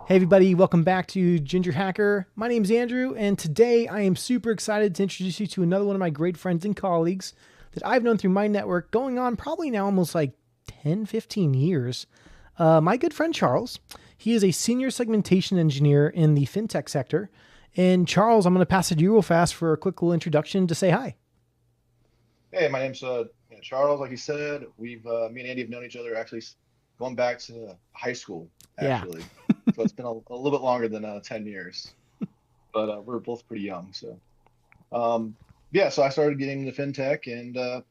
Hey everybody, welcome back to Ginger Hacker. My name is Andrew, and today I am super excited to introduce you to another one of my great friends and colleagues that I've known through my network going on probably now almost like 10, 15 years. My good friend Charles. He is a senior segmentation engineer in the Fintech sector. And Charles, I'm going to pass it to you real fast for a quick little introduction to say hi. Hey, my name's Charles. Like you said, we've me and Andy have known each other actually going back to high school, Yeah. actually. So it's been a little bit longer than 10 years, but we're both pretty young. So um, yeah, so I started getting into fintech, and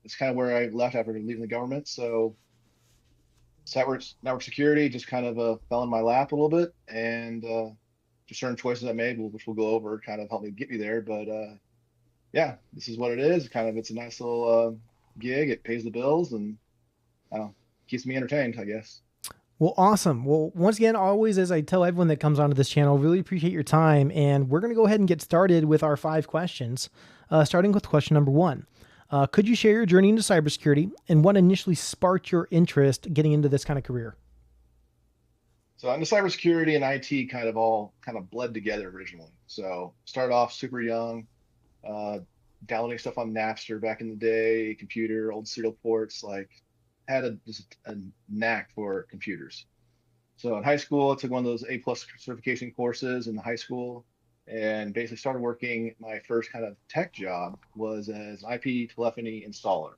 it's kind of where I left after leaving the government. So network security just kind of fell in my lap a little bit, and just certain choices I made, which we'll go over, kind of helped me get me there. But yeah, this is what it is. It's a nice little gig. It pays the bills and keeps me entertained, I guess. Well, awesome. Well, once again, always, as I tell everyone that comes onto this channel, really appreciate your time. And we're going to go ahead and get started with our 5 questions, starting with question number 1. Could you share your journey into cybersecurity and what initially sparked your interest getting into this kind of career? So into cybersecurity and IT kind of all kind of bled together originally. So started off super young, uh, downloading stuff on Napster back in the day, computer, old serial ports, like had just a knack for computers. So in high school, I took one of those A+ certification courses in the high school and basically started working. My first kind of tech job was as IP telephony installer.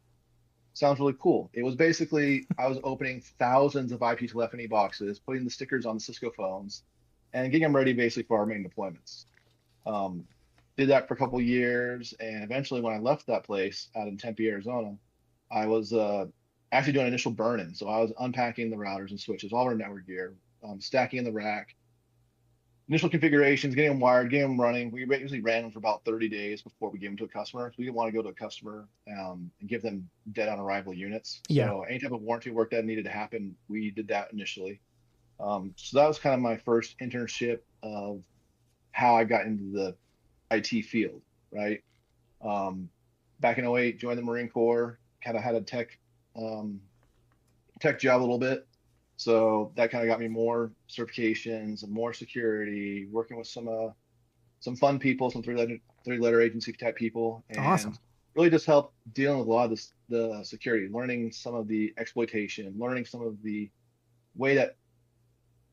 Sounds really cool. It was basically I was opening thousands of IP telephony boxes, putting the stickers on the Cisco phones, and getting them ready basically for our main deployments. Um, did that for a couple of years, and eventually, when I left that place out in Tempe, Arizona, I was actually doing initial burn-in. So I was unpacking the routers and switches, all our network gear, stacking in the rack, initial configurations, getting them wired, getting them running. We usually ran them for about 30 days before we gave them to a customer. So we didn't want to go to a customer and give them dead on arrival units. Yeah. So any type of warranty work that needed to happen, we did that initially. So that was kind of my first internship of how I got into the IT field, right? Um, Back in '08, joined the Marine Corps, kind of had a um, tech job a little bit. So that kind of got me more certifications and more security, working with some fun people, some three letter agency type people, Awesome. and really just helped dealing with a lot of this the security, learning some of the exploitation, learning some of the way that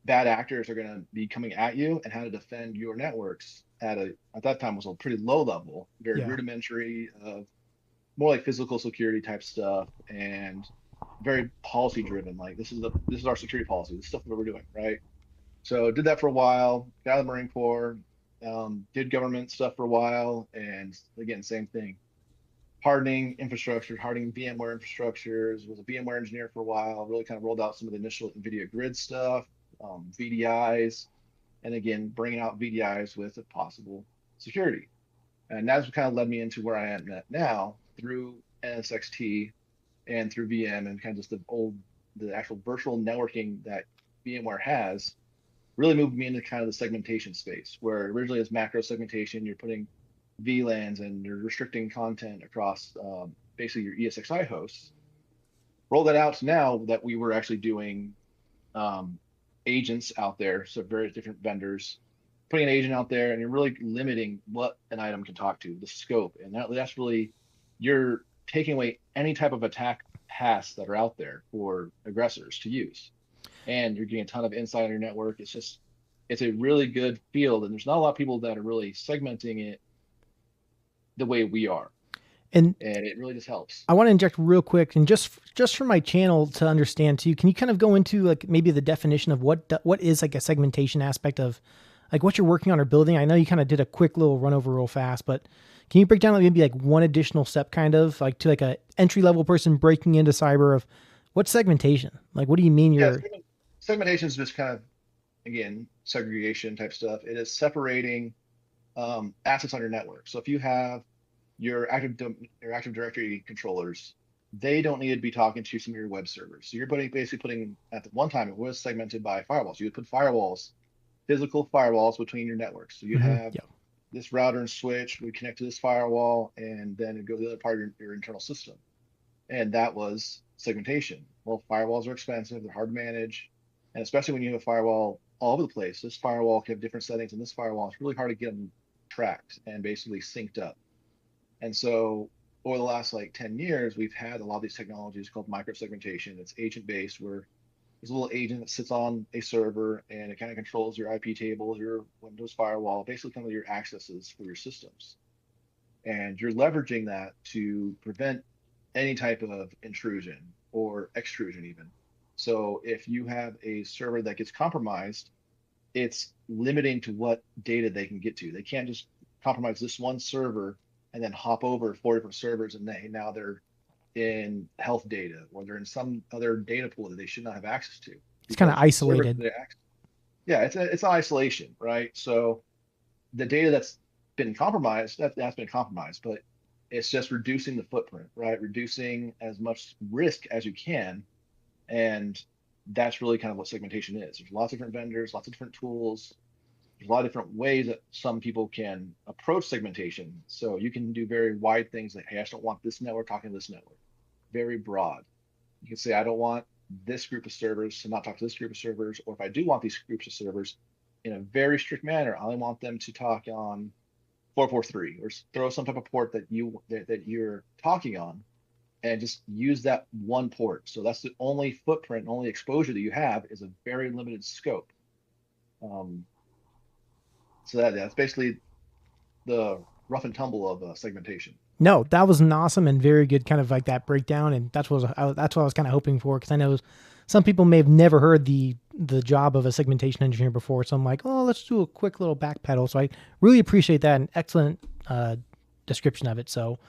bad actors are going to be coming at you and how to defend your networks at that time was a pretty low level, very Yeah. rudimentary of more like physical security type stuff and very policy driven. Like this is our security policy, this stuff that we're doing, right? So did that for a while, got out of the Marine Corps, did government stuff for a while, and again, same thing. Hardening infrastructure, hardening VMware infrastructures, was a VMware engineer for a while, really kind of rolled out some of the initial NVIDIA grid stuff, VDIs, and again, bringing out VDIs with a possible security. And that's what kind of led me into where I am at now through NSXT and through VM and kind of just the actual virtual networking that VMware has really moved me into kind of the segmentation space where originally it's macro segmentation, you're putting VLANs and you're restricting content across basically your ESXi hosts. Roll that out to now that we were actually doing um, agents out there, so various different vendors, putting an agent out there, and you're really limiting what an item can talk to, the scope, and that's really you're taking away any type of attack paths that are out there for aggressors to use, and you're getting a ton of insight on your network. It's a really good field, and there's not a lot of people that are really segmenting it the way we are, And and it really just helps. I want to inject real quick, and just for my channel to understand too, can you kind of go into like maybe the definition of what is like a segmentation aspect of like what you're working on or building? I know you kind of did a quick little run over real fast, but can you break down like maybe like one additional step kind of like to like a entry level person breaking into cyber of what's segmentation? Like what do you mean Yeah, you're segmentation is just kind of again segregation type stuff. It is separating assets on your network. So if you have your Active Directory controllers, they don't need to be talking to some of your web servers. So you're basically putting at the one time it was segmented by firewalls. You would put firewalls, physical firewalls between your networks. So you'd have yeah. this router and switch would connect to this firewall, and then it go to the other part of your internal system. And that was segmentation. Well, firewalls are expensive, they're hard to manage. And especially when you have a firewall all over the place, this firewall can have different settings, and this firewall, it's really hard to get them tracked and basically synced up. And so over the last like 10 years, we've had a lot of these technologies called microsegmentation. It's agent based, where there's a little agent that sits on a server and it kind of controls your IP tables, your Windows firewall, basically kind of your accesses for your systems. And you're leveraging that to prevent any type of intrusion or extrusion, even. So if you have a server that gets compromised, it's limiting to what data they can get to. They can't just compromise this one server and then hop over 4 different servers and now they're in health data or they're in some other data pool that they should not have access to It's kind of because the server isolated. yeah, it's an isolation, right? So the data that's been compromised, that's been compromised, but it's just reducing the footprint, right? Reducing as much risk as you can. And that's really kind of what segmentation is. There's lots of different vendors, lots of different tools. There's a lot of different ways that some people can approach segmentation. So you can do very wide things like, hey, I just don't want this network talking to this network. Very broad. You can say, I don't want this group of servers to not talk to this group of servers, or if I do want these groups of servers in a very strict manner, I only want them to talk on 443 or throw some type of port that you're talking on and just use that one port. So that's the only footprint, only exposure that you have is a very limited scope. Um, so that's basically the rough and tumble of segmentation. No, that was an awesome and very good kind of like that breakdown, and that's what I was kind of hoping for, because I know some people may have never heard the job of a segmentation engineer before. So I'm like, oh, let's do a quick little backpedal. So I really appreciate that, and excellent description of it. So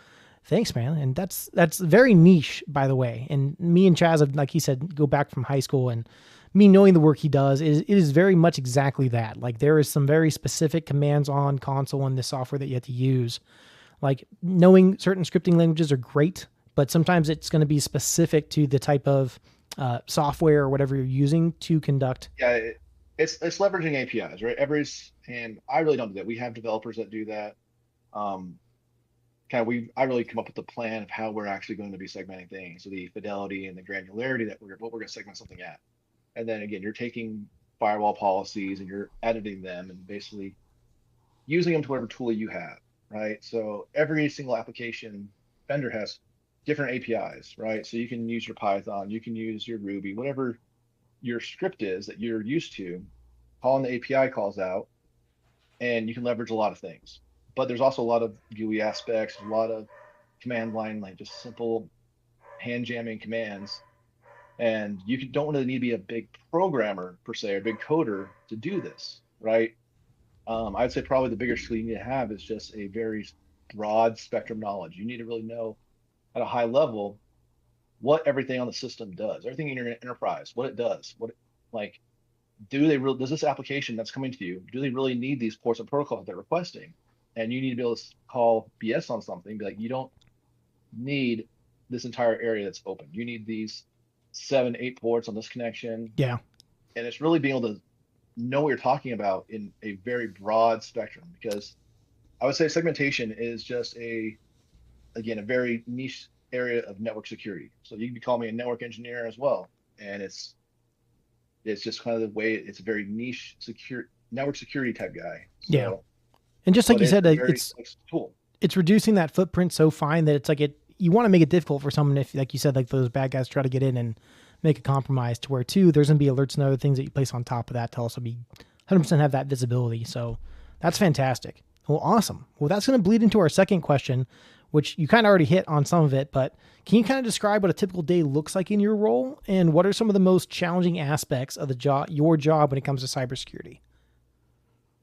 thanks, man. And that's very niche, by the way. And me and Chaz have, like he said, go back from high school, and me knowing the work he does it is very much exactly that. Like there is some very specific commands on console and the software that you have to use. Like knowing certain scripting languages are great, but sometimes it's going to be specific to the type of software or whatever you're using to conduct. Yeah, it's leveraging APIs, right? And I really don't do that. We have developers that do that. Um, I really come up with the plan of how we're actually going to be segmenting things. So the fidelity and the granularity that what we're going to segment something at. And then again, you're taking firewall policies and you're editing them and basically using them to whatever tool you have, right? So every single application vendor has different APIs, right? So you can use your Python, you can use your Ruby, whatever your script is that you're used to, calling the API calls out, and you can leverage a lot of things. But there's also a lot of GUI aspects, a lot of command line, like just simple hand jamming commands. And don't really need to be a big programmer per se, or a big coder to do this, right? I'd say probably the bigger skill you need to have is just a very broad spectrum knowledge. You need to really know at a high level what everything on the system does, everything in your enterprise, what it does, like does this application that's coming to you, do they really need these ports and protocols they're requesting? And you need to be able to call BS on something, be like, you don't need this entire area that's open. You need these 7, 8 ports on this connection. Yeah. And it's really being able to know what you're talking about in a very broad spectrum, because I would say segmentation is just again, a very niche area of network security. So you can call me a network engineer as well. And it's just kind of the way it's a very niche network security type guy. So, Yeah. And just like you said, it's tool. It's reducing that footprint so fine that it's like you want to make it difficult for someone if, like you said, like those bad guys try to get in and make a compromise, to where too, there's going to be alerts and other things that you place on top of that to also be 100% have that visibility. So that's fantastic. Well, awesome. Well, that's going to bleed into our second question, which you kind of already hit on some of it, but can you kind of describe what a typical day looks like in your role, and what are some of the most challenging aspects of your job when it comes to cybersecurity?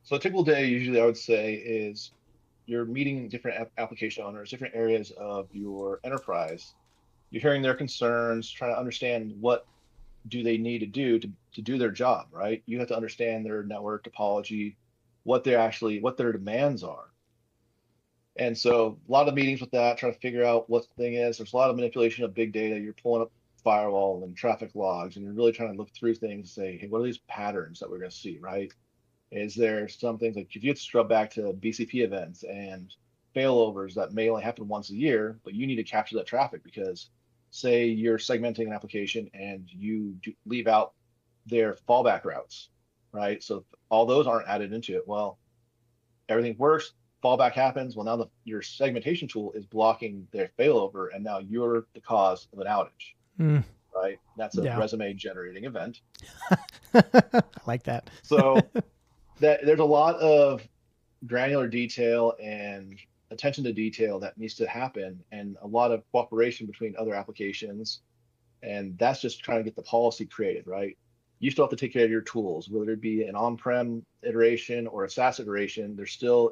So a typical day, usually I would say, is you're meeting different application owners, different areas of your enterprise. You're hearing their concerns, trying to understand what do they need to do to do their job, right? You have to understand their network topology, what their demands are. And so a lot of meetings with that, trying to figure out what the thing is. There's a lot of manipulation of big data. You're pulling up firewall and traffic logs, and you're really trying to look through things and say, hey, what are these patterns that we're going to see, right? Is there some things like if you have to scrub back to BCP events and failovers that may only happen once a year, but you need to capture that traffic because say you're segmenting an application and you leave out their fallback routes, right? So all those aren't added into it. Well, everything works, fallback happens. Well, now your segmentation tool is blocking their failover, and now you're the cause of an outage, Mm, right? That's a yeah. resume generating event. I like that. So there's a lot of granular detail and attention to detail that needs to happen, and a lot of cooperation between other applications. And that's just trying to get the policy created, right? You still have to take care of your tools, whether it be an on-prem iteration or a SaaS iteration. There's still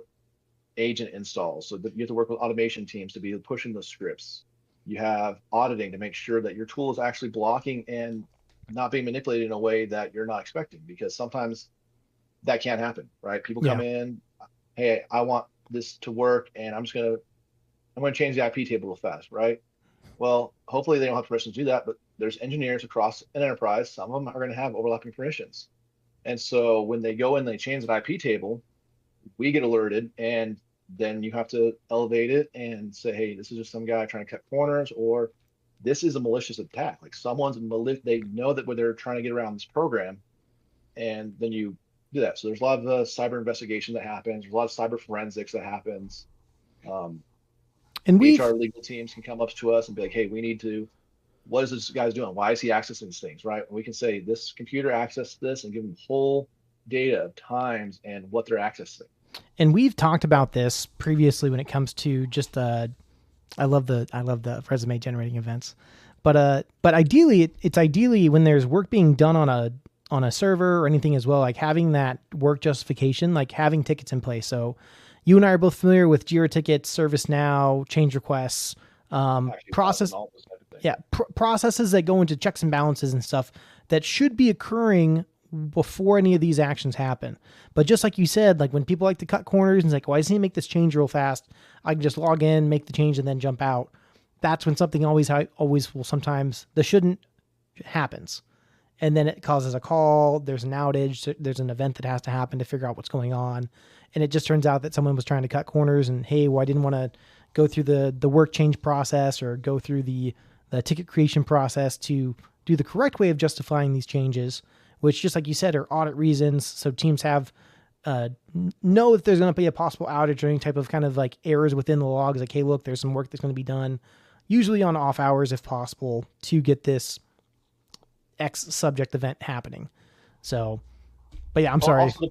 agent installs, so that you have to work with automation teams to be pushing those scripts. You have auditing to make sure that your tool is actually blocking and not being manipulated in a way that you're not expecting, because sometimes that can't happen, right? People come Yeah. in, hey, I want this to work, and I'm gonna change the IP table real fast, right? Well, hopefully they don't have permissions to do that, but there's engineers across an enterprise. Some of them are going to have overlapping permissions. And so when they go and they change an IP table, we get alerted, and then you have to elevate it and say, hey, this is just some guy trying to cut corners, or this is a malicious attack. Like they know that when they're trying to get around this program, and then you do that. So there's a lot of cyber investigation that happens. There's a lot of cyber forensics that happens. Um, And HR we've legal teams can come up to us and be like, hey, we need to, what is this guy's doing? Why is he accessing these things, right? And we can say this computer accessed this and give them whole data of times and what they're accessing. and we've talked about this previously when it comes to just I love the resume generating events. But ideally it's ideally when there's work being done on a server or anything as well, like having that work justification, like having tickets in place. So you and I are both familiar with Jira tickets, ServiceNow, change requests, Actually, process, all those type of things. yeah, processes that go into checks and balances and stuff that should be occurring before any of these actions happen. But just like you said, like when people like to cut corners and it's like, why doesn't he make this change real fast? I can just log in, make the change, and then jump out. That's when something always will sometimes the shouldn't happens. And then it causes a call. There's an outage. There's an event that has to happen to figure out what's going on. And it just turns out that someone was trying to cut corners and, hey, well, I didn't want to go through the work change process or go through the ticket creation process to do the correct way of justifying these changes, which just like you said, are audit reasons. So teams have know if there's going to be a possible outage or any type of kind of like errors within the logs. Like, hey, look, there's some work that's going to be done, usually on off hours if possible, to get this X subject event happening. So, but yeah, I'm sorry. Also,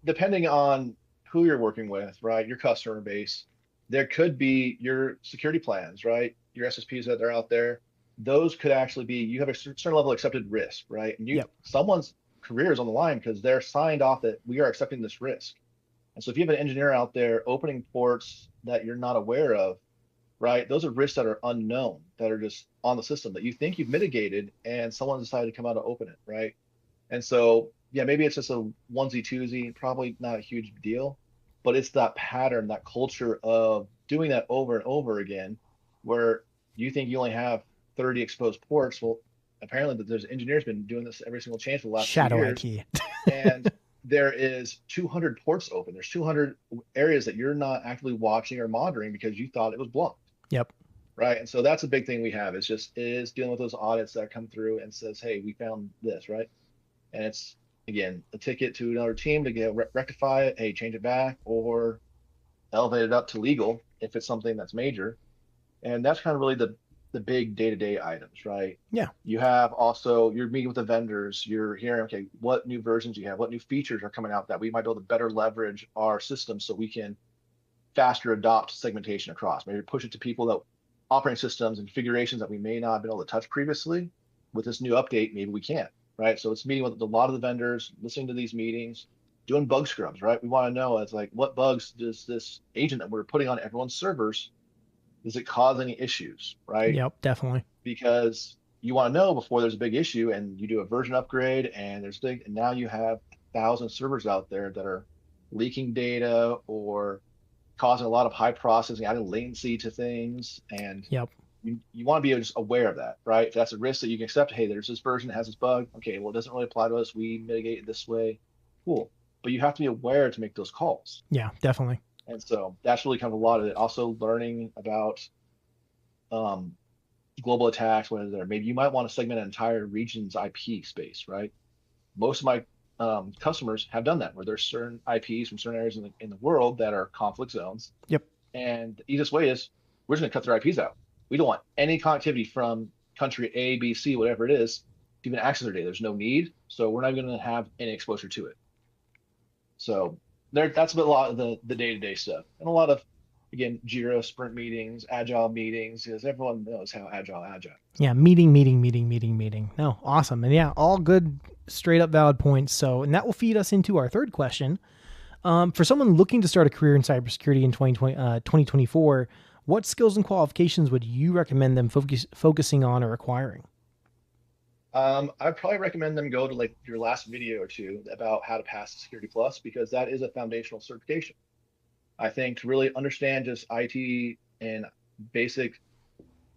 depending on who you're working with, right? Your customer base, there could be your security plans, right? Your SSPs that are out there. Those could actually be, you have a certain level of accepted risk, right? And Yep. someone's career is on the line because they're signed off that we are accepting this risk. And so if you have an engineer out there opening ports that you're not aware of, right? Those are risks that are unknown, that are just on the system that you think you've mitigated, and someone decided to come out and open it, right? And so, yeah, maybe it's just a onesie twosie, probably not a huge deal, but it's that pattern, that culture of doing that over and over again, where you think you only have 30 exposed ports. Well, apparently there's engineers been doing this every single change for the last Shadow 2 years, IT. and there is 200 ports open. There's 200 areas that you're not actively watching or monitoring because you thought it was blocked. Yep. Right. And so that's a big thing we have is dealing with those audits that come through and says, hey, we found this, right? And it's, again, a ticket to another team to get rectify it, hey, change it back, or elevate it up to legal if it's something that's major. And that's kind of really the big day-to-day items, right? Yeah. You have also, you're meeting with the vendors, you're hearing, okay, what new versions you have, what new features are coming out that we might be able to better leverage our system so we can faster adopt segmentation across. Maybe push it to people that operating systems and configurations that we may not have been able to touch previously. With this new update, maybe we can, right? So it's meeting with a lot of the vendors, listening to these meetings, doing bug scrubs, right? We want to know, it's like, what bugs does this agent that we're putting on everyone's servers, does it cause any issues, right? Yep, definitely. Because you want to know before there's a big issue and you do a version upgrade and and now you have 1,000 servers out there that are leaking data or causing a lot of high processing, adding latency to things. And Yep. you want to be just aware of that, right? If that's a risk that you can accept, hey, there's this version that has this bug. Okay, well, it doesn't really apply to us. We mitigate it this way. Cool. But you have to be aware to make those calls. Yeah, definitely. And so that's really kind of a lot of it. Also learning about global attacks, whether they're maybe you might want to segment an entire region's IP space, right? most of my customers have done that, where there's certain IPs from certain areas in the world that are conflict zones. Yep. And the easiest way is we're just going to cut their IPs out. We don't want any connectivity from country A, B, C, whatever it is, to even access their data. There's no need. So we're not going to have any exposure to it. So that's a lot of the day-to-day stuff. And a lot of, again, Jira, sprint meetings, agile meetings, because everyone knows how agile. Yeah, meeting. No, awesome. And yeah, all good, straight up valid points. So, and that will feed us into our third question. For someone looking to start a career in cybersecurity in 2024, what skills and qualifications would you recommend them focusing on or acquiring? I'd probably recommend them go to like your last video or two about how to pass the Security Plus, because that is a foundational certification. I think to really understand just IT and basic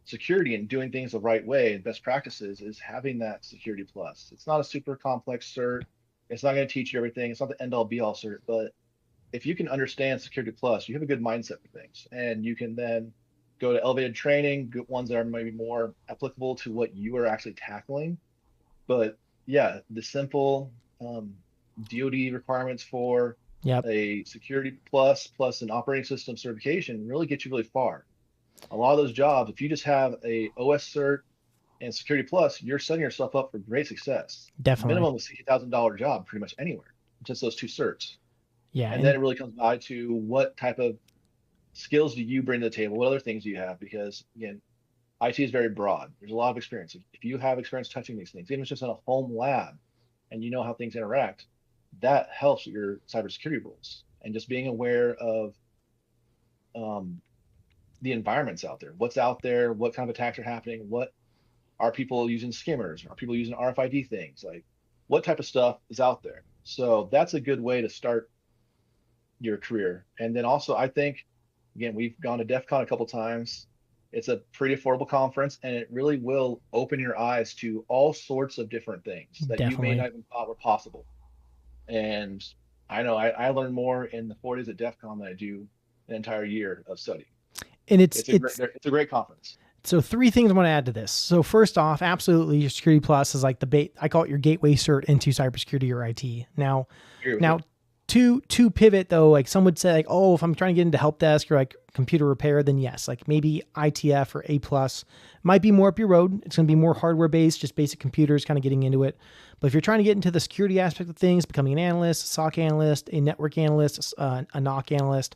security and doing things the right way and best practices is having that Security Plus. It's not a super complex cert. It's not going to teach you everything. It's not the end all be all cert, but if you can understand Security Plus, you have a good mindset for things, and you can then go to elevated training, good ones that are maybe more applicable to what you are actually tackling. But yeah, the simple DoD requirements for Yep. a Security plus an operating system certification really get you really far. A lot of those jobs, if you just have a OS cert and Security Plus, you're setting yourself up for great success. Definitely. Minimum of $60,000 job pretty much anywhere, just those two certs. Yeah. And then it really comes by to what type of skills do you bring to the table? What other things do you have? Because again, IT is very broad. There's a lot of experience. If you have experience touching these things, even if it's just in a home lab and you know how things interact, that helps your cybersecurity rules. And just being aware of the environments out there, what's out there, what kind of attacks are happening, what are people using skimmers, are people using RFID things, like what type of stuff is out there. So that's a good way to start your career. And then also, I think, again, we've gone to DEF CON a couple times. It's a pretty affordable conference, and it really will open your eyes to all sorts of different things that you may not even thought were possible. And I know I learned more in the 4 days at DEF CON than I do an entire year of study. And it's a great conference. So 3 things I want to add to this. So first off, absolutely, your Security Plus is like I call it your gateway cert into cybersecurity or IT. Now, to pivot though, like some would say, like, oh, if I'm trying to get into help desk or like computer repair, then yes, like maybe ITF or A plus might be more up your road. It's going to be more hardware based, just basic computers, kind of getting into it. But if you're trying to get into the security aspect of things, becoming an analyst, a SOC analyst, a network analyst, a NOC analyst,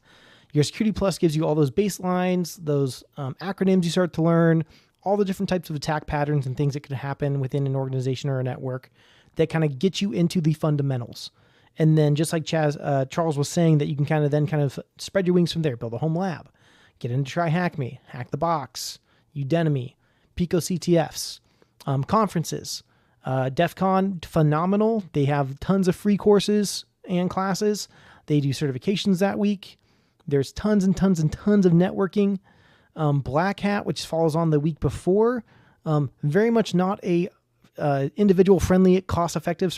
your Security Plus gives you all those baselines, those acronyms you start to learn, all the different types of attack patterns and things that could happen within an organization or a network that kind of get you into the fundamentals. And then just like Charles was saying, that you can kind of spread your wings from there, build a home lab, get into Try Hack Me, Hack the Box, Udemy, Pico CTFs, conferences, DEF CON, phenomenal. They have tons of free courses and classes. They do certifications that week. There's tons and tons and tons of networking. Black Hat, which falls on the week before, very much not a individual friendly, cost effective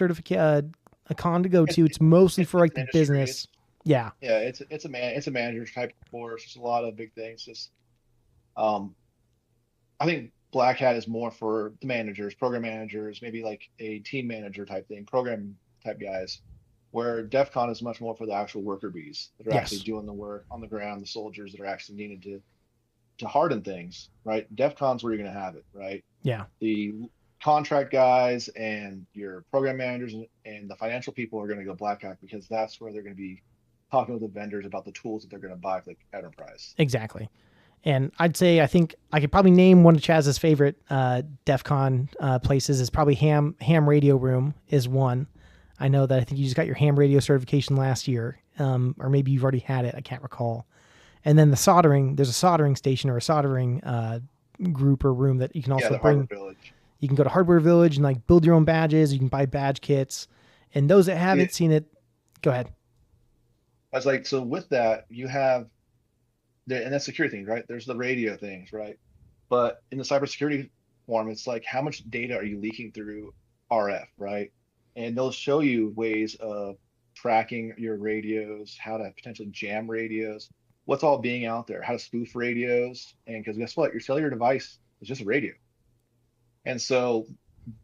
a con to go to. It's mostly for like the business. Yeah. Yeah. It's a manager's type course. There's a lot of big things. Just, I think Black Hat is more for the managers, program managers, maybe like a team manager type thing, program type guys, where DEF CON is much more for the actual worker bees that are actually doing the work on the ground, the soldiers that are actually needed to harden things, right? DEF CON's where you're going to have it, right? Yeah. The contract guys and your program managers and the financial people are going to go Black Hat, because that's where they're going to be talking with the vendors about the tools that they're going to buy for the enterprise. Exactly. And I think I could probably name one of Chaz's favorite DEF CON places is probably Ham Radio Room is one. I know that I think you just got your ham radio certification last year, or maybe you've already had it. I can't recall. And then there's a soldering station or a soldering group or room that you can also bring. You can go to Hardware Village and like build your own badges. You can buy badge kits. And those that haven't seen it, go ahead. I was like, so with that, you have, and that's security things, right? There's the radio things, right? But in the cybersecurity form, it's like, how much data are you leaking through RF, right? And they'll show you ways of tracking your radios, how to potentially jam radios, what's all being out there, how to spoof radios. And because guess what? Your cellular device is just a radio. And so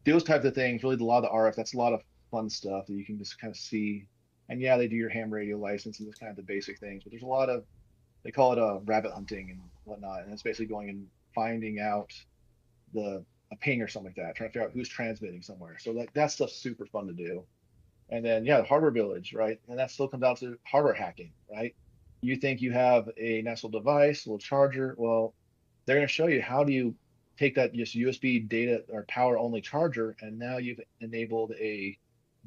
those types of things, really a lot of the RF, that's a lot of fun stuff that you can just kind of see. And yeah, they do your ham radio license and just kind of the basic things, but there's a lot of, they call it rabbit hunting and whatnot, and it's basically going and finding out the a ping or something like that, trying to figure out who's transmitting somewhere. So like that stuff's super fun to do. And then yeah, the hardware village, right? And that still comes down to hardware hacking, right? You think you have a Nestle device, a little charger. Well, they're going to show you how do you take that just USB data or power only charger, and now you've enabled a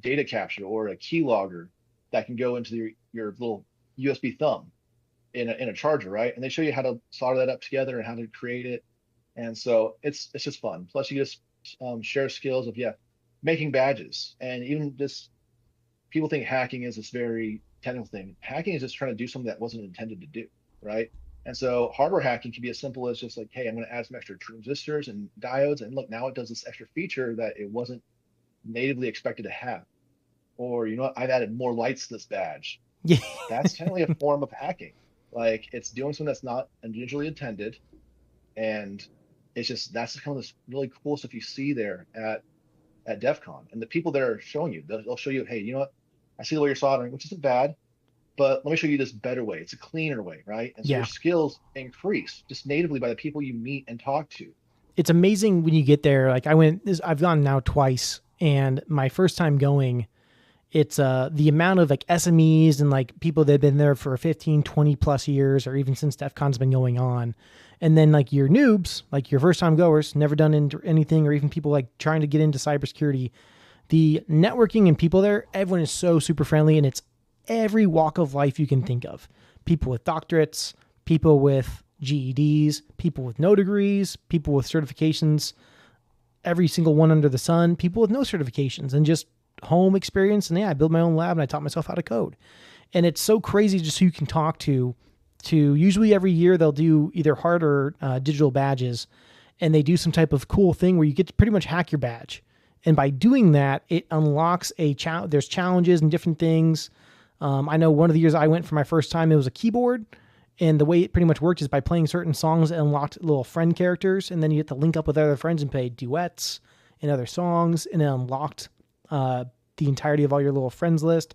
data capture or a keylogger that can go into your little USB thumb in a charger, right? And they show you how to solder that up together and how to create it. And so it's just fun. Plus, you just share skills of making badges, and even just people think hacking is this very technical thing. Hacking is just trying to do something that wasn't intended to do, right? And so hardware hacking can be as simple as just like, hey, I'm going to add some extra transistors and diodes, and look, now it does this extra feature that it wasn't natively expected to have. Or you know what, I've added more lights to this badge. Yeah. That's technically a form of hacking. Like it's doing something that's not initially intended, and it's just that's just kind of this really cool stuff you see there at DEF CON. And the people that are showing you, they'll show you, hey, you know what? I see the way you're soldering, which isn't bad, but let me show you this better way. It's a cleaner way, right? And so your Yeah. skills increase just natively by the people you meet and talk to. It's amazing when you get there. Like I've gone now twice, and my first time going, it's the amount of like SMEs and like people that have been there for 15, 20 plus years, or even since DEF CON's been going on. And then like your noobs, like your first time goers, never done into anything, or even people like trying to get into cybersecurity. The networking and people there, everyone is so super friendly, and it's every walk of life you can think of. People with doctorates, people with GEDs, people with no degrees, people with certifications, every single one under the sun, people with no certifications, and just home experience. And yeah, I built my own lab and I taught myself how to code. And it's so crazy just who you can talk to usually every year they'll do either hard or digital badges, and they do some type of cool thing where you get to pretty much hack your badge. And by doing that, it unlocks there's challenges and different things. I know one of the years I went for my first time, it was a keyboard. And the way it pretty much worked is by playing certain songs, it unlocked little friend characters. And then you get to link up with other friends and play duets and other songs. And it unlocked the entirety of all your little friends list.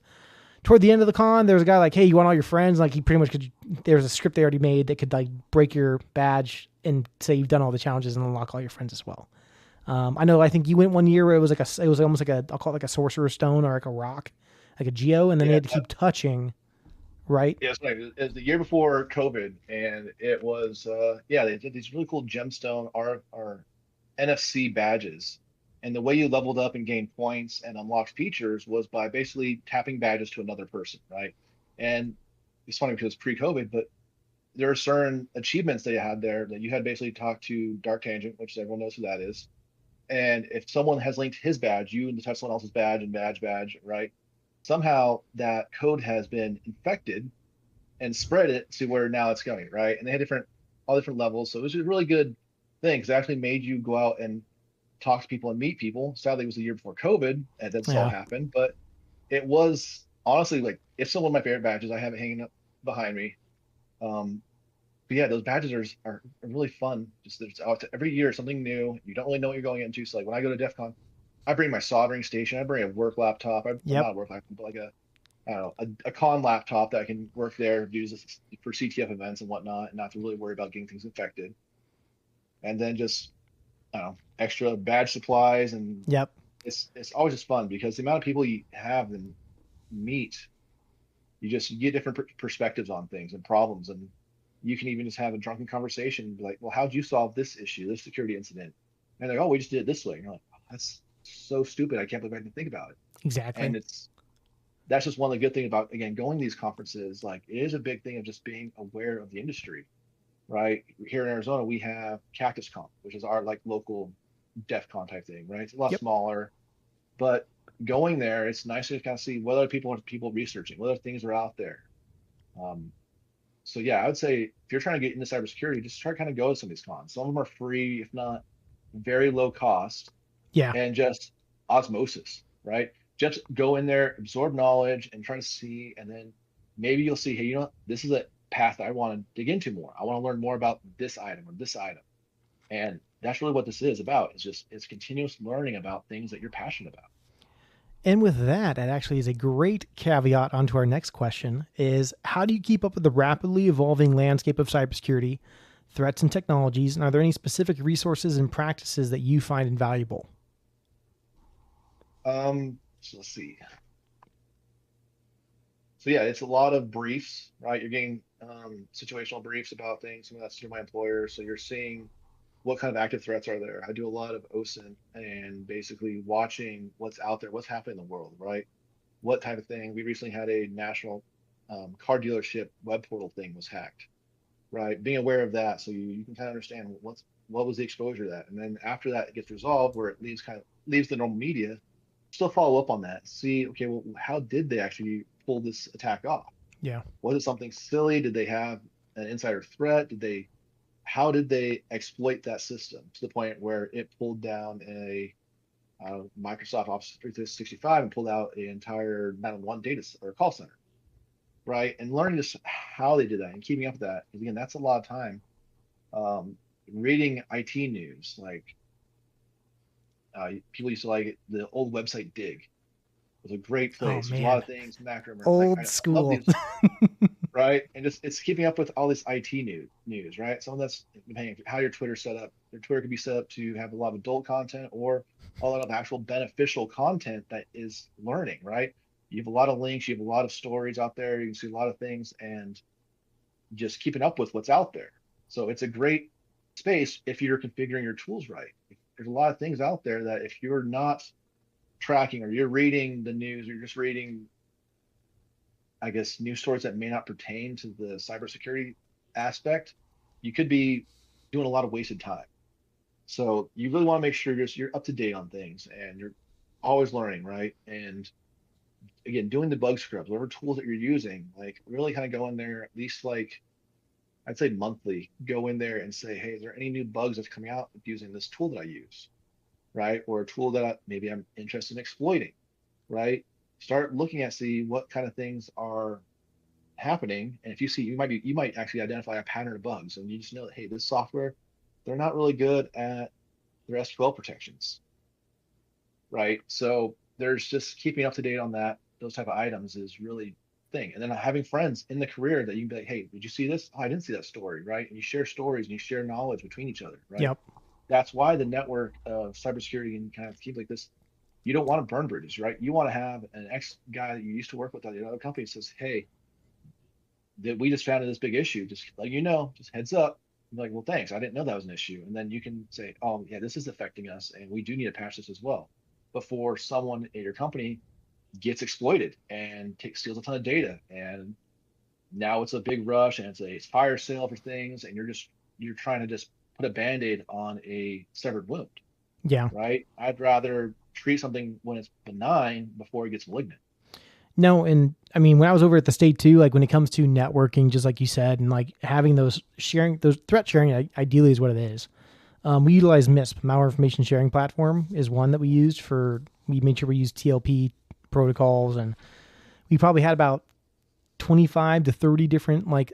Toward the end of the con, there was a guy like, hey, you want all your friends? Like he pretty much could, there was a script they already made that could like break your badge and say you've done all the challenges and unlock all your friends as well. I think you went one year where it was almost like I'll call it like a sorcerer's stone or like a rock, like a geo, and then you had to keep touching, right? Yeah, it was the year before COVID, and it was they did these really cool gemstone our NFC badges. And the way you leveled up and gained points and unlocked features was by basically tapping badges to another person, right? And it's funny because it's pre-COVID, but there are certain achievements that you had there that you had basically talked to Dark Tangent, which everyone knows who that is. And if someone has linked his badge, you touch someone else's badge and badge, right? Somehow that code has been infected and spread it to where now it's going, right? And they had all different levels. So it was a really good thing because it actually made you go out and talk to people and meet people. Sadly, it was the year before COVID and this all happened, but it was honestly like it's still one of my favorite badges. I have it hanging up behind me. But yeah, those badges are really fun. Just there's out every year something new. You don't really know what you're going into. So like when I go to DEF CON, I bring my soldering station. I bring a work laptop. Not a work laptop, but like I don't know, a con laptop that I can work there, use this for CTF events and whatnot, and not have to really worry about getting things infected. And then just I don't know, extra badge supplies, and it's always just fun because the amount of people you have and meet, you get different perspectives on things and problems, and you can even just have a drunken conversation and be like, well, how'd you solve this issue, this security incident? And they're like, oh, we just did it this way. And you're like, oh, that's so stupid. I can't believe I didn't think about it. Exactly. And that's just one of the good things about, again, going to these conferences. Like it is a big thing of just being aware of the industry, right? Here in Arizona, we have Cactus Con, which is our like local DEF CON type thing, right? It's a lot smaller, but going there, it's nice to kind of see what other people researching, what other things are out there. So yeah, I would say if you're trying to get into cybersecurity, just try to kind of go to some of these cons. Some of them are free, if not very low cost. Yeah. And just osmosis, right? Just go in there, absorb knowledge, and try to see, and then maybe you'll see, hey, you know what? This is a path I want to dig into more. I want to learn more about this item or this item. And that's really what this is about. It's continuous learning about things that you're passionate about. And with that, it actually is a great caveat onto our next question is how do you keep up with the rapidly evolving landscape of cybersecurity, threats and technologies? And are there any specific resources and practices that you find invaluable? So let's see. So yeah, it's a lot of briefs, right? You're getting situational briefs about things. Some of that's through my employer. So you're seeing what kind of active threats are there. I do a lot of OSINT and basically watching what's out there, what's happening in the world, right? What type of thing. We recently had a national car dealership web portal thing was hacked, right? Being aware of that, so you can kind of understand what was the exposure to that, and then after that it gets resolved, where it leaves the normal media, still follow up on that, see, okay, well, how did they actually pull this attack off? Yeah. Was it something silly? Did they have an insider threat? How did they exploit that system to the point where it pulled down a Microsoft Office 365 and pulled out an entire 911 data or call center, right? And learning just how they did that and keeping up with that. Again, that's a lot of time. Reading IT news, like people used to like the old website Dig. It was a great place. There's a lot of things, macro. Old I school. love these, right? And just it's keeping up with all this IT news, right? Some of that's depending on how your Twitter's set up. Your Twitter could be set up to have a lot of adult content or a lot of actual beneficial content that is learning, right? You have a lot of links, you have a lot of stories out there, you can see a lot of things, and just keeping up with what's out there. So it's a great space if you're configuring your tools right. There's a lot of things out there that if you're not tracking or you're reading the news or you're just reading, I guess, news stories that may not pertain to the cybersecurity aspect, you could be doing a lot of wasted time. So you really want to make sure you're up to date on things and you're always learning, right? And again, doing the bug scrubs, whatever tools that you're using, like really kind of go in there at least like I'd say monthly, go in there and say, hey, is there any new bugs that's coming out using this tool that I use, right? Or a tool that maybe I'm interested in exploiting, right? Start looking at see what kind of things are happening, and if you see, you might actually identify a pattern of bugs, and you just know that hey, this software, they're not really good at their SQL protections, right? So there's just keeping up to date on that. Those type of items is really thing. And then having friends in the career that you can be like, hey, did you see this? Oh, I didn't see that story, right? And you share stories and you share knowledge between each other, right? Yep. That's why the network of cybersecurity and kind of keep like this, you don't want to burn bridges, right? You want to have an ex guy that you used to work with at the other company says, hey, that we just found this big issue. Just let you know, just heads up. I'm like, well, thanks. I didn't know that was an issue. And then you can say, oh, yeah, this is affecting us and we do need to patch this as well before someone at your company gets exploited and steals a ton of data. And now it's a big rush and it's a fire sale for things. And you're trying to just put a Band-Aid on a severed wound. Yeah. Right. I'd rather treat something when it's benign before it gets malignant. No, and I mean, when I was over at the state too, like when it comes to networking, just like you said, and like having those threat sharing, ideally is what it is. We utilize MISP, Malware Information Sharing Platform, is one that we used we made sure we used TLP protocols, and we probably had about 25 to 30 different like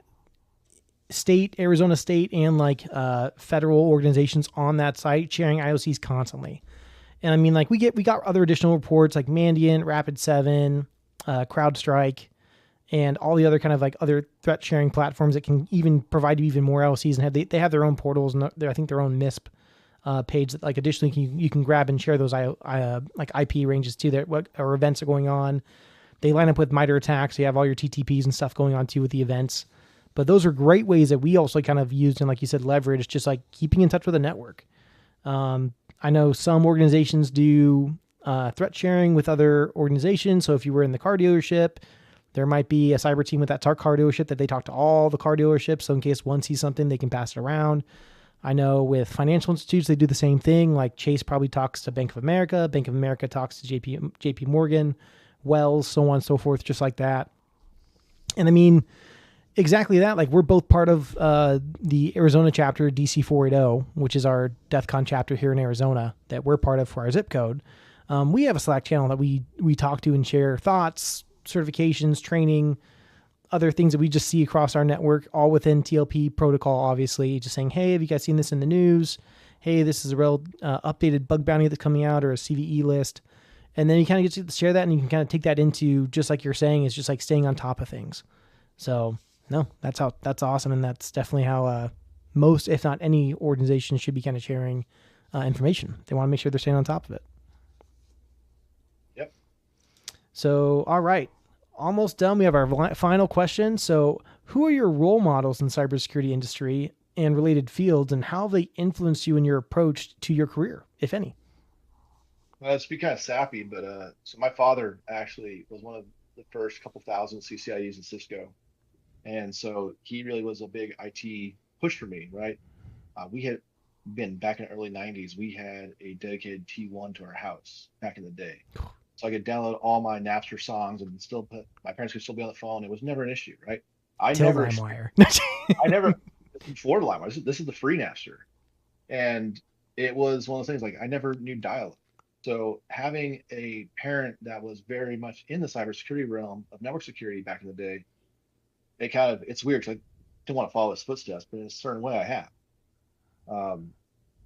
Arizona state and like federal organizations on that site sharing IOCs constantly. And I mean, like we got other additional reports like Mandiant, Rapid7, CrowdStrike, and all the other kind of like other threat sharing platforms that can even provide you even more LCs, and they have their own portals and I think their own MISP page that like additionally you can grab and share those like IP ranges too, that what or events are going on. They line up with MITRE attacks, so you have all your TTPs and stuff going on too with the events. But those are great ways that we also kind of used and, like you said, leverage, just like keeping in touch with the network. I know some organizations do threat sharing with other organizations. So if you were in the car dealership, there might be a cyber team with that car dealership that they talk to all the car dealerships. So in case one sees something, they can pass it around. I know with financial institutes, they do the same thing. Like Chase probably talks to Bank of America. Bank of America talks to JP Morgan, Wells, so on and so forth, just like that. And I mean, exactly that. Like we're both part of the Arizona chapter, DC 480, which is our DEF CON chapter here in Arizona that we're part of for our zip code. We have a Slack channel that we talk to and share thoughts, certifications, training, other things that we just see across our network, all within TLP protocol, obviously, just saying, hey, have you guys seen this in the news? Hey, this is a real updated bug bounty that's coming out or a CVE list. And then you kind of get to share that, and you can kind of take that into, just like you're saying, is just like staying on top of things. So no, that's awesome. And that's definitely how most, if not any organization should be kind of sharing information. They want to make sure they're staying on top of it. Yep. So, all right, almost done. We have our final question. So who are your role models in the cybersecurity industry and related fields, and how have they influenced you in your approach to your career, if any? Well, it's be kind of sappy, but so my father actually was one of the first couple thousand CCIEs in Cisco. And so he really was a big IT push for me, right? We had been back in the early 90s, we had a dedicated T1 to our house back in the day. So I could download all my Napster songs and still put, my parents could still be on the phone. It was never an issue, right? I Till never, LimeWire. I never, before LimeWire, this is the free Napster. And it was one of those things like I never knew dial-up. So having a parent that was very much in the cybersecurity realm of network security back in the day, it's weird because I didn't want to follow his footsteps, but in a certain way I have.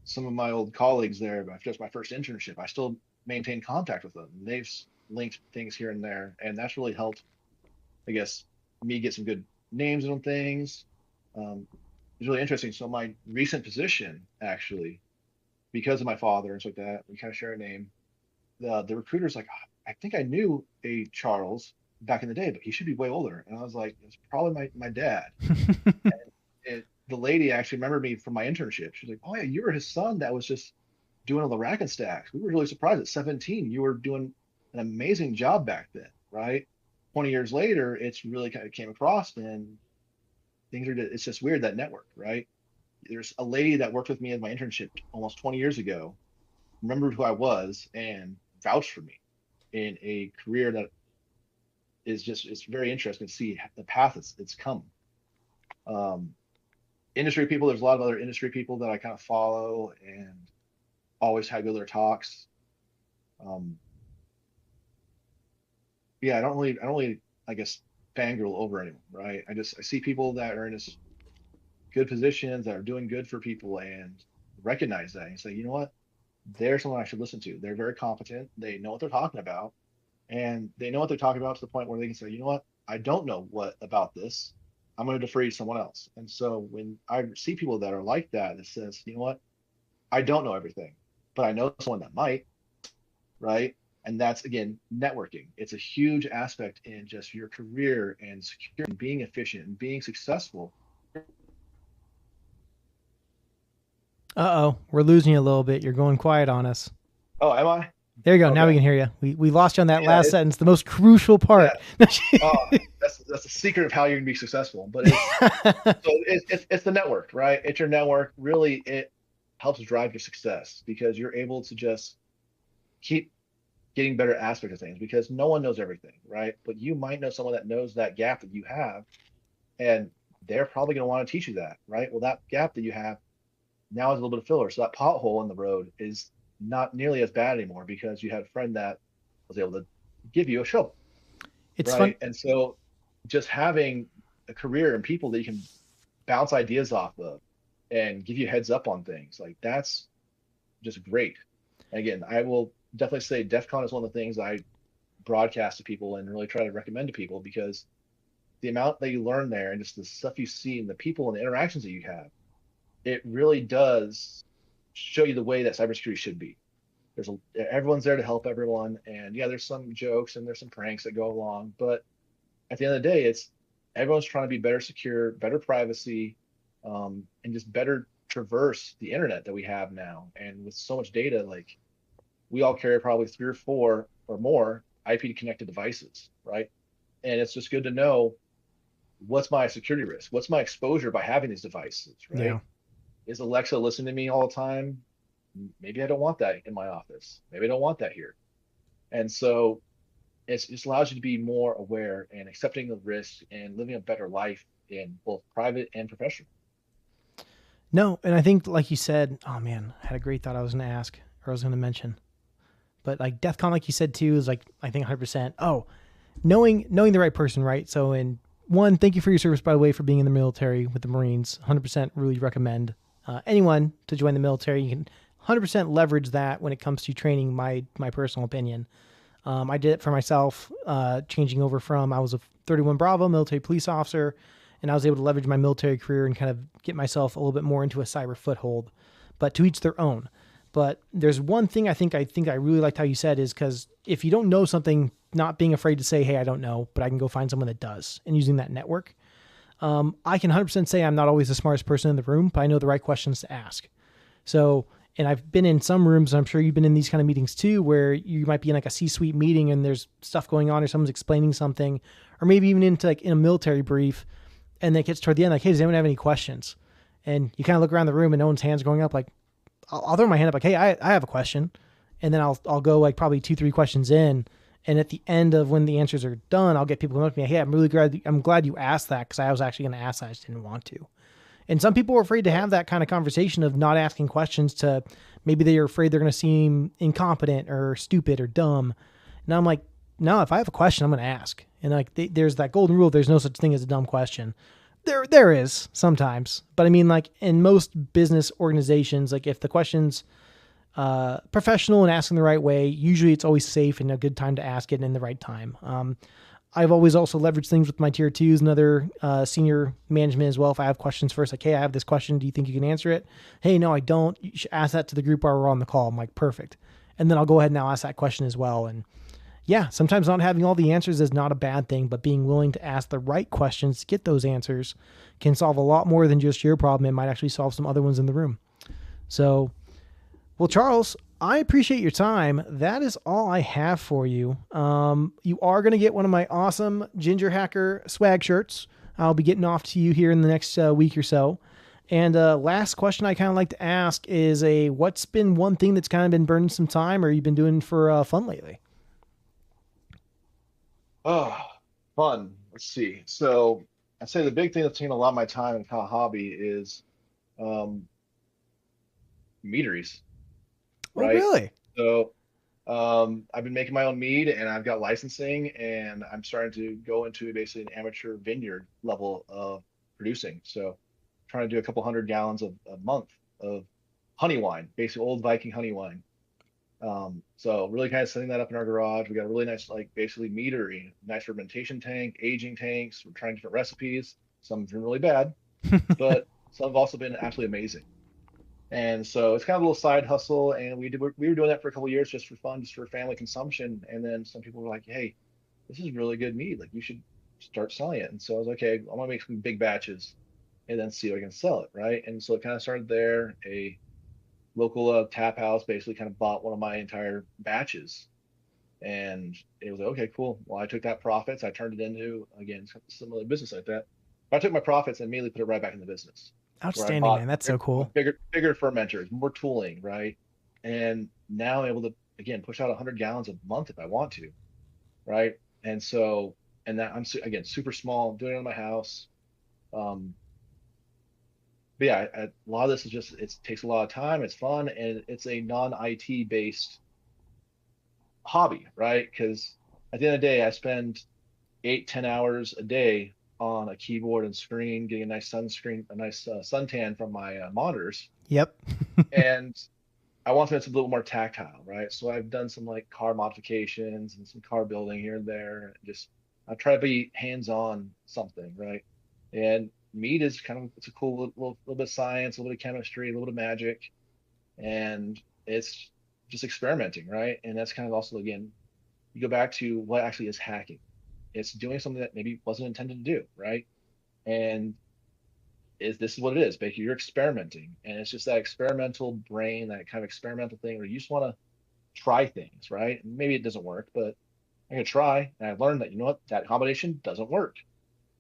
Some of my old colleagues there, just my first internship, I still maintain contact with them. They've linked things here and there, and that's really helped, I guess, me get some good names on things. It's really interesting. So my recent position, actually, because of my father and stuff like that, we kind of share a name. The recruiter's like, I think I knew a Charles back in the day, but he should be way older. And I was like, it's probably my dad. And the lady actually remembered me from my internship. She's like, oh yeah, you were his son that was just doing all the rack and stacks. We were really surprised at 17. You were doing an amazing job back then, right? 20 years later, it's really kind of came across, and it's just weird, that network, right? There's a lady that worked with me in my internship almost 20 years ago, remembered who I was and vouched for me in a career that it's very interesting to see the path it's come. Industry people, there's a lot of other industry people that I kind of follow and always had good their talks. Yeah, I don't really, I guess, fangirl over anyone, right? I see people that are in this good positions that are doing good for people and recognize that and say, you know what, they're someone I should listen to. They're very competent. They know what they're talking about, and they know what they're talking about to the point where they can say, you know what, I don't know what about this. I'm going to defer to someone else. And so when I see people that are like that, it says, you know what, I don't know everything, but I know someone that might, right? And that's, again, networking. It's a huge aspect in just your career and security, and being efficient and being successful. Uh-oh, we're losing you a little bit. You're going quiet on us. Oh, am I? There you go. Okay. Now we can hear you. We lost you on that last sentence, the most crucial part. Yeah. That's the secret of how you're gonna be successful. But it's the network, right? It's your network. Really, it helps drive your success because you're able to just keep getting better aspects of things, because no one knows everything, right? But you might know someone that knows that gap that you have, and they're probably going to want to teach you that, right? Well, that gap that you have now is a little bit of filler. So that pothole in the road is not nearly as bad anymore because you had a friend that was able to give you a shovel. It's right? fun. And so just having a career and people that you can bounce ideas off of and give you heads up on things, like that's just great. And again, I will definitely say DEF CON is one of the things I broadcast to people and really try to recommend to people, because the amount that you learn there and just the stuff you see and the people and the interactions that you have, it really does show you the way that cybersecurity should be. Everyone's there to help everyone, and yeah, there's some jokes and there's some pranks that go along, but at the end of the day, everyone's trying to be better secure, better privacy, and just better traverse the internet that we have now. And with so much data, like we all carry probably 3 or 4 or more IP connected devices, right? And it's just good to know, what's my security risk? What's my exposure by having these devices, right? Yeah. Is Alexa listening to me all the time? Maybe I don't want that in my office. Maybe I don't want that here. And so it just allows you to be more aware and accepting of risk and living a better life in both private and professional. No, and I think, like you said, oh man, I had a great thought I was going to ask, or I was going to mention. But like DEF CON, like you said too, is like, I think 100%. Oh, knowing the right person, right? So thank you for your service, by the way, for being in the military with the Marines. 100% really recommend anyone to join the military. You can 100% leverage that when it comes to training, my personal opinion. I did it for myself, changing over from, I was a 31 Bravo military police officer, and I was able to leverage my military career and kind of get myself a little bit more into a cyber foothold, but to each their own. But there's one thing I think I really liked how you said is, because if you don't know something, not being afraid to say, hey, I don't know, but I can go find someone that does, and using that network. I can 100% say I'm not always the smartest person in the room, but I know the right questions to ask. So, and I've been in some rooms, I'm sure you've been in these kind of meetings too, where you might be in like a C-suite meeting and there's stuff going on or someone's explaining something, or maybe even into like in a military brief, and then it gets toward the end, like, hey, does anyone have any questions? And you kind of look around the room and no one's hands going up. Like, I'll throw my hand up like, hey, I have a question. And then I'll go like probably 2-3 questions in. And at the end of when the answers are done, I'll get people coming up to me, hey, I'm glad you asked that, because I was actually going to ask that, I just didn't want to. And some people are afraid to have that kind of conversation of not asking questions, to maybe they're afraid they're going to seem incompetent or stupid or dumb. And I'm like, no, if I have a question, I'm going to ask. And like, there's that golden rule. There's no such thing as a dumb question. There is sometimes, but I mean, like in most business organizations, like if the question's professional and asking the right way, usually it's always safe and a good time to ask it in the right time. I've always also leveraged things with my tier 2s and other senior management as well. If I have questions first, like, hey, I have this question, do you think you can answer it? Hey, no, I don't. You should ask that to the group while we're on the call. I'm like, perfect. And then I'll go ahead and I'll ask that question as well. And yeah, sometimes not having all the answers is not a bad thing, but being willing to ask the right questions to get those answers can solve a lot more than just your problem. It might actually solve some other ones in the room. So, well, Charles, I appreciate your time. That is all I have for you. You are going to get one of my awesome Ginger Hacker swag shirts. I'll be getting off to you here in the next week or so. And last question I kind of like to ask is what's been one thing that's kind of been burning some time or you've been doing for fun lately? Oh, fun. Let's see. So I'd say the big thing that's taking a lot of my time and kind of hobby is um, meaderies, Oh, right? really? So I've been making my own mead and I've got licensing and I'm starting to go into basically an amateur vineyard level of producing. So trying to do a couple 100 gallons a month of honey wine, basically old Viking honey wine. So really kind of setting that up in our garage. We got a really nice, like basically meadery, nice fermentation tank, aging tanks. We're trying different recipes. Some have been really bad, but some have also been absolutely amazing. And so it's kind of a little side hustle. And we were doing that for a couple of years just for fun, just for family consumption. And then some people were like, hey, this is really good meat. Like you should start selling it. And so I was like, okay, I want to make some big batches and then see if I can sell it. Right. And so it kind of started there. A local tap house basically kind of bought one of my entire batches, and it was like, okay, cool. Well, I took that profits, I turned it into again similar business like that. But I took my profits and immediately put it right back in the business, where I Outstanding, bought man. That's so cool. bigger fermenters, more tooling, right? And now I'm able to again push out 100 gallons a month if I want to, right? And so and that I'm again super small, doing it in my house. Um, but yeah, a lot of this is just it takes a lot of time. It's fun and it's a non-IT based hobby, right? Because at the end of the day, I spend 8-10 hours a day on a keyboard and screen, getting a nice sunscreen, a nice suntan from my monitors, Yep. and I want something that's a little more tactile, right? So I've done some like car modifications and some car building here and there. Just I try to be hands-on something, right? And meat is kind of it's a cool little bit of science, a little bit of chemistry, a little bit of magic, and it's just experimenting, right? And that's kind of also again, you go back to what actually is hacking. It's doing something that maybe wasn't intended to do, right? And this is what it is. Basically, you're experimenting, and it's just that experimental brain, that kind of experimental thing where you just want to try things, right? And maybe it doesn't work, but I'm gonna try, and I've learned that you know what, that combination doesn't work.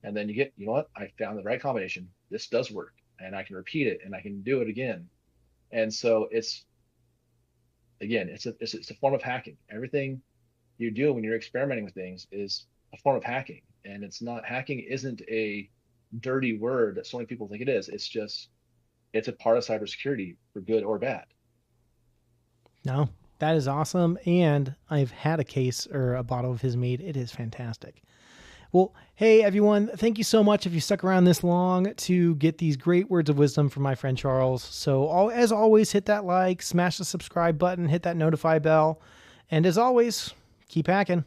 And then you get, you know what, I found the right combination. This does work, and I can repeat it, and I can do it again. And so it's again, it's a form of hacking. Everything you do when you're experimenting with things is a form of hacking, and it's not hacking isn't a dirty word that so many people think it is. It's just it's a part of cybersecurity for good or bad. No, that is awesome. And I've had a case or a bottle of his mead. It is fantastic. Well, hey, everyone, thank you so much if you stuck around this long to get these great words of wisdom from my friend Charles. So as always, hit that like, smash the subscribe button, hit that notify bell. And as always, Keep hacking.